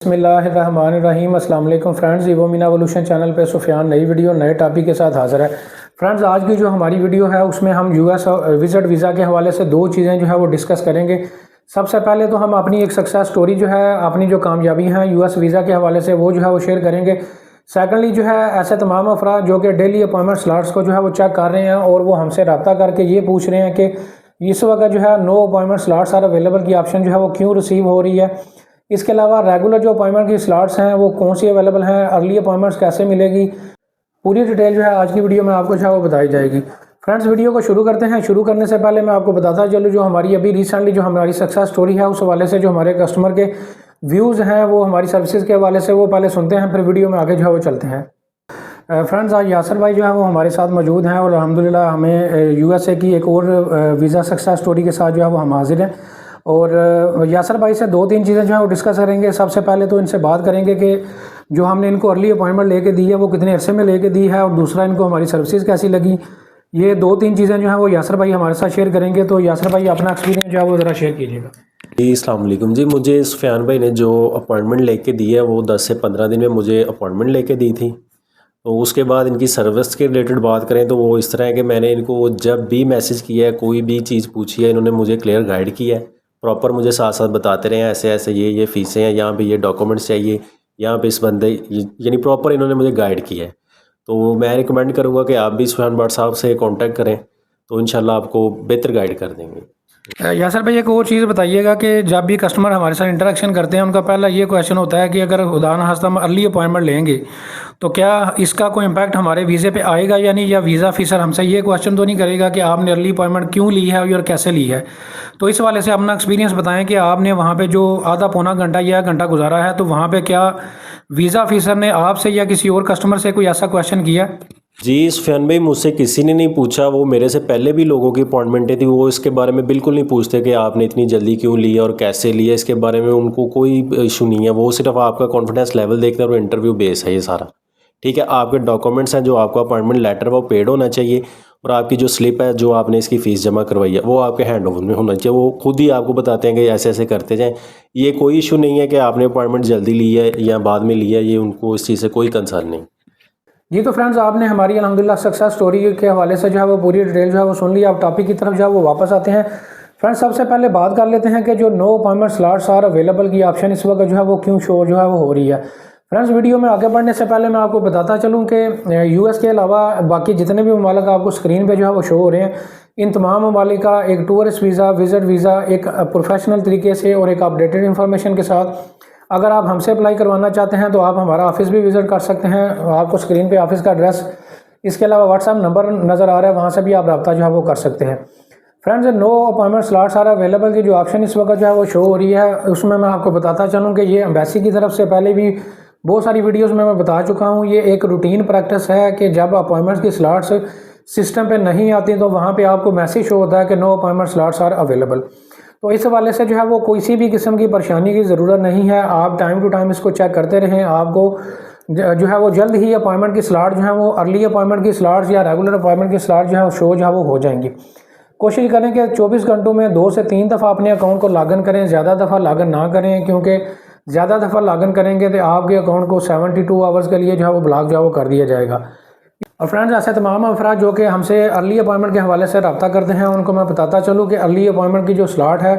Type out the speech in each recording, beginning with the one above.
बिस्मिल्लाहिर्रहमानिर्रहीम। अस्सलाम वालेकुम friends, evo Meena evolution channel पे सुफियान नई वीडियो नए टॉपिक के साथ हाज़िर है। फ्रेंड्स, आज की जो हमारी वीडियो है उसमें हम यूएस विजिट वीज़ा के हवाले से दो चीज़ें जो है वो डिस्कस करेंगे। सबसे पहले तो हम अपनी एक सक्सेस स्टोरी जो है, अपनी जो कामयाबी हैं यूएस वीज़ा के हवाले से वो जो है वो शेयर करेंगे। सेकेंडली जो है ऐसे तमाम अफराद जो कि डेली अपॉइंटमेंट स्लॉट्स को जो है वो चेक कर रहे हैं और वो हमसे रब्ता करके ये पूछ रहे हैं कि इस वक्त जो है no appointment slots are available की ऑप्शन जो है वो क्यों रिसीव हो रही है। इसके अलावा रेगुलर जो अपॉइंटमेंट की स्लॉट्स हैं वो कौन सी अवेलेबल हैं, अर्ली अपॉइंटमेंट्स कैसे मिलेगी, पूरी डिटेल जो है आज की वीडियो में आपको जो है वो बताई जाएगी। फ्रेंड्स, वीडियो को शुरू करते हैं। शुरू करने से पहले मैं आपको बताता चलूँ जो हमारी अभी रिसेंटली जो हमारी सक्सेस स्टोरी है उस हवाले से जो हमारे कस्टमर के व्यूज़ हैं वो हमारी सर्विसेज के हवाले से वो पहले सुनते हैं, फिर वीडियो में आगे जो है वो चलते हैं। फ्रेंड्स, आज यासर भाई जो है वो हमारे साथ मौजूद हैं और अल्हम्दुलिल्लाह हमें यूएसए की एक और वीज़ा सक्सेस स्टोरी के साथ जो है वो हम हाजिर हैं। और यासर भाई से दो तीन चीज़ें जो है वो डिस्कस करेंगे। सबसे पहले तो इनसे बात करेंगे कि जो हमने इनको अर्ली अपॉइंटमेंट लेके दी है वो कितने अरसे में लेके दी है, और दूसरा इनको हमारी सर्विसेज कैसी लगी। ये दो तीन चीज़ें जो है वो यासर भाई हमारे साथ शेयर करेंगे। तो यासर भाई अपना एक्सपीरियंस जो है वो ज़रा शेयर कीजिएगा। जी, अस्सलाम वालेकुम जी। मुझे सुफियान भाई ने जो अपॉइंटमेंट लेके दी है वो 10 से 15 दिन में मुझे अपॉइंटमेंट लेके दी थी। तो उसके बाद इनकी सर्विस के रिलेटेड बात करें तो वो इस तरह है कि मैंने इनको जब भी मैसेज किया है, कोई भी चीज़ पूछी है, इन्होंने मुझे क्लियर गाइड किया है। प्रॉपर मुझे साथ साथ बताते रहे हैं ऐसे ऐसे ये फ़ीसें हैं, यहाँ पे ये डॉक्यूमेंट्स चाहिए, यहाँ पे इस बंदे यानी प्रॉपर इन्होंने मुझे गाइड किया है। तो मैं रिकमेंड करूँगा कि आप भी सुफियान भट्ट साहब से कांटेक्ट करें, तो इंशाल्लाह आपको बेहतर गाइड कर देंगे। यासर भाई, एक और चीज़ बताइएगा कि जब भी कस्टमर हमारे साथ इंटरेक्शन करते हैं उनका पहला ये क्वेश्चन होता है कि अगर खुदा न खास्ता हम अर्ली अपॉइंटमेंट लेंगे तो क्या इसका कोई इम्पैक्ट हमारे वीज़े पे आएगा या नहीं, या वीज़ा ऑफिसर हमसे ये क्वेश्चन तो नहीं करेगा कि आपने अर्ली अपॉइंटमेंट क्यों ली है और कैसे ली है। तो इस वाले से अपना एक्सपीरियंस बताएं कि आपने वहाँ पे जो आधा पौना घंटा या घंटा गुजारा है तो वहाँ पे क्या वीज़ा ऑफिसर ने आपसे या किसी और कस्टमर से कोई ऐसा क्वेश्चन किया? जी, सुफियान भाई, मुझसे किसी ने नहीं पूछा। वो मेरे से पहले भी लोगों की अपॉइंटमेंटें थी, वो इसके बारे में बिल्कुल नहीं पूछते कि आपने इतनी जल्दी क्यों ली है और कैसे लिया। इसके बारे में उनको कोई इशू नहीं है। वो सिर्फ आपका कॉन्फिडेंस लेवल देखते हैं और इंटरव्यू बेस है ये सारा। ठीक है, आपके डॉक्यूमेंट्स हैं, जो आपका अपॉइंटमेंट लेटर वो पेड होना चाहिए, और आपकी जो स्लिप है जो आपने इसकी फ़ीस जमा करवाई है वो आपके हैंड ओवर में होना चाहिए। वो खुद ही आपको बताते हैं कि ऐसे ऐसे करते जाएँ। ये कोई इशू नहीं है कि आपने अपॉइंटमेंट जल्दी ली है या बाद में लिया है, ये उनको इस चीज़ से कोई कंसर्न नहीं। जी, तो फ्रेंड्स, आपने हमारी अल्हम्दुलिल्लाह सक्सेस स्टोरी के हवाले से जो है वो पूरी डिटेल जो है वो सुन ली। आप टॉपिक की तरफ जो है वो वापस आते हैं। फ्रेंड्स, सबसे पहले बात कर लेते हैं कि जो no appointment slots are available की ऑप्शन इस वक्त जो है वो क्यों शो जो है वो हो रही है। फ्रेंड्स, वीडियो में आगे बढ़ने से पहले मैं आपको बताता चलूँ कि यूएस के अलावा बाकी जितने भी ममालिक आपको स्क्रीन पर जो है वो शो हो रहे हैं, इन तमाम ममालिक का एक टूरिस्ट वीज़ा, विजिट वीज़ा, एक प्रोफेशनल तरीके से और एक अपडेटेड इन्फॉर्मेशन के साथ अगर आप हमसे अप्लाई करवाना चाहते हैं तो आप हमारा ऑफिस भी विज़िट कर सकते हैं। आपको स्क्रीन पे ऑफिस का एड्रेस, इसके अलावा व्हाट्सएप नंबर नज़र आ रहा है, वहाँ से भी आप रब्ता जो है वो कर सकते हैं। Friends, no appointment slots are available की जो ऑप्शन इस वक्त जो है वो शो हो रही है, उसमें मैं आपको बताता चलूँ कि ये एम्बेसी की तरफ से पहले भी बहुत सारी वीडियोज़ में मैं बता चुका हूँ। ये एक रूटीन प्रैक्टिस है कि जब अपॉइंटमेंट्स की स्लॉट्स सिस्टम पर नहीं आती तो वहाँ पर आपको मैसेज शो होता है कि no appointment slots are available. तो इस हवाले से जो है वो किसी भी किस्म की परेशानी की ज़रूरत नहीं है। आप टाइम टू टाइम इसको चेक करते रहें। आपको जो है वो जल्द ही अपॉइंटमेंट की स्लॉट जो है वो अर्ली अपॉइंटमेंट की स्लॉट्स या रेगुलर अपॉइंटमेंट की स्लॉट जो है वो शो जो है वो हो जाएंगी। कोशिश करें कि 24 घंटों में 2 से 3 दफ़ा अपने अकाउंट को लॉगिन करें, ज़्यादा दफ़ा लॉगिन ना करें, क्योंकि ज़्यादा दफ़ा लॉगिन करेंगे तो आपके अकाउंट को 72 आवर्स के लिए जो है वो ब्लॉक जो है वो कर दिया जाएगा। और फ्रेंड्स, ऐसे तमाम अफराद जो कि हमसे अर्ली अपॉइंटमेंट के हवाले से रब्ता करते हैं उनको मैं बताता चलूँ कि अर्ली अपॉइंटमेंट की जो स्लॉट है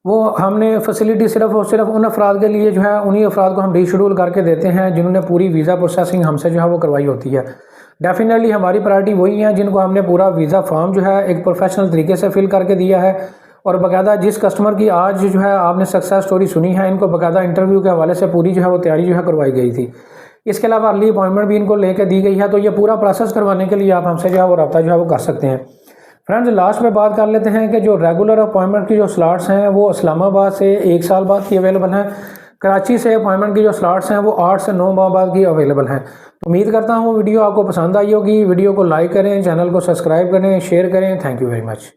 वो हमने फैसिलिटी सिर्फ और सिर्फ उन अफराद के लिए जो है उन्हीं अफराद को हम रीशेड्यूल करके देते हैं जिन्होंने पूरी वीज़ा प्रोसेसिंग हमसे जो है वो करवाई होती है। डेफिनेटली हमारी प्रायोरिटी वही है जिनको हमने पूरा वीज़ा फॉर्म जो है एक प्रोफेशनल तरीके से फिल करके दिया है, और बाकायदा जिस कस्टमर की आज जो है आपने सक्सेस स्टोरी सुनी है, इनको बाकायदा इंटरव्यू के हवाले से पूरी जो है वो तैयारी जो है करवाई गई थी। इसके अलावा अर्ली अपॉइंटमेंट भी इनको लेकर दी गई है। तो ये पूरा प्रोसेस करवाने के लिए आप हमसे जो है वो रब्ता जो है वो कर सकते हैं। फ्रेंड्स, लास्ट में बात कर लेते हैं कि जो रेगुलर अपॉइंटमेंट की जो स्लॉट्स हैं वो इस्लामाबाद से 1 साल बाद की अवेलेबल हैं। कराची से अपॉइंटमेंट की जो स्लॉट्स हैं वो 8 से 9 माह बाद की अवेलेबल हैं। तो उम्मीद करता हूँ वीडियो आपको पसंद आई होगी। वीडियो को लाइक करें, चैनल को सब्सक्राइब करें, शेयर करें। Thank you very much.